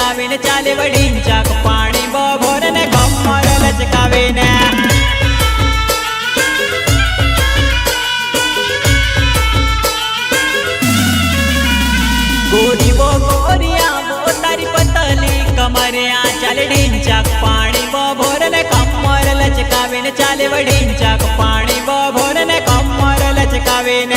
लचकावीन चाले वडींचाक पाणी बभोर ने कमर लचकावीन गोरी वो गोरिया वो तारी पतली कमरिया चाले ढींचाक पाणी बभोर ने कमर लचकावीन चाले वडींचाक पाणी बभोर ने कमर लचकावीन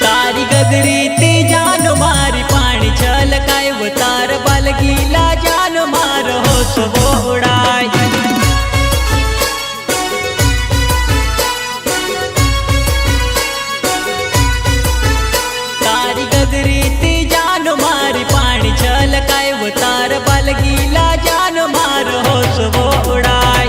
तारी गदरी ती जान मारी पाणी छलकाय वो तार बालगीला जान मार होश बोडाय तारी गदरी ती जान मारी पाणी छलकाय वो तार बालगीला जान मार होश बोडाय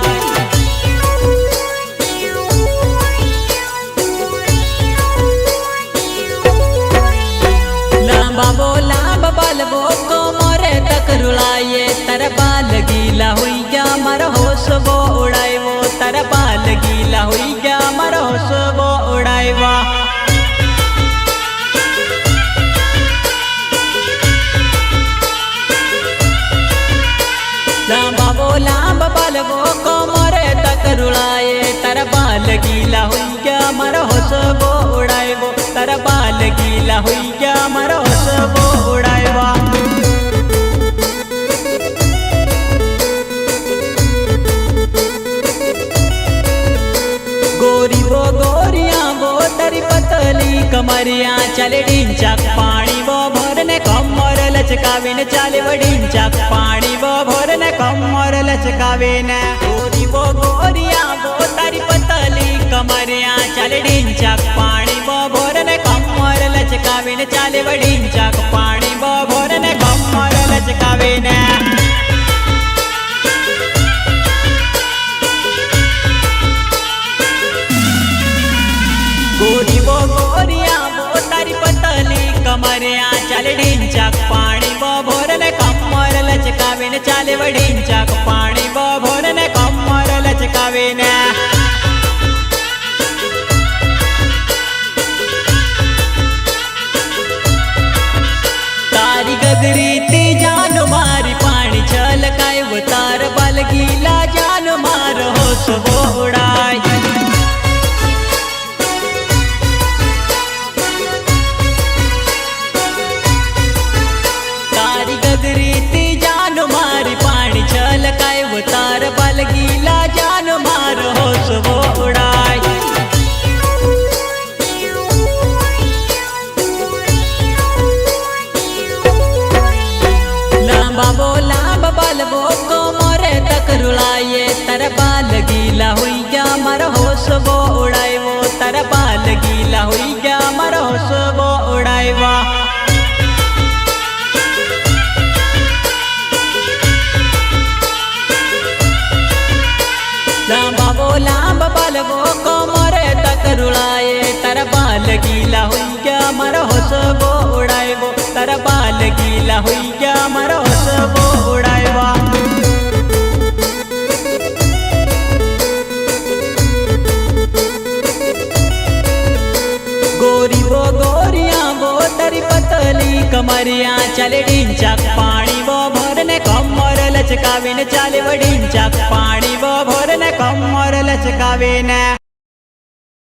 लांब बालबो कोमरे तक रुलाये तर बाल गीला हुई गया मर होश वो उड़ाए वो तर बाल गीला हुई गया मर होश वो उड़ाए वा लांब बालबो कोमरे तक रुलाये तर बाल गीला हुई गया मर होश वो उड़ाए वो तर बाल गीला हुई गया मर होश वो उड़ाए वा गोरी वो गोरिया वो तारी पतली कमरिया चले ढींचाक पाणी वो भरने कमर लचकावीन चाले वडींचाक पाणी वो भरने कमर लचकावीन गोरी वो गोरिया वो तारी पतली कमरिया चले ढींचाक पाणी वो भरने कमर लचकावीन चाले वडींचाक पाणी वो भरने कमर लचकावीन गोरी वो गोरिया वो तारी पतली कमरिया चाले ढींचाक पाणी वो भोरने कमर लचकावीन चाले वडींचाक पाणी वो भोरने कमर लचकावीन तारी गदरी ती जान मारी पाणी छलकाय वो तार बालगीला जान मार होश वो उड़ाय ती जान मारी पाणी छलकाय वो तार बालगीला जान मार होश वो उड़ाय लांब बालबो कोमरे तक रुलाये तर बालगीला हुई गया मर होश वो उड़ाय वो तर बालगीला हुई गया मर होश वो उड़ाय वा लांब बालबो कोमरे तक रुलाये तर बाल गीला हुई गया मर होश वो उड़ाए वो तर बाल गीला हुई गया मर होश वो उड़ाए वा गोरी वो गोरिया वो तारी पतली कमरिया चले ढींचाक पाणी वो भरने कमर लचकावीन चाले वडींचाक पाणी वो भरने कमर लचकावीन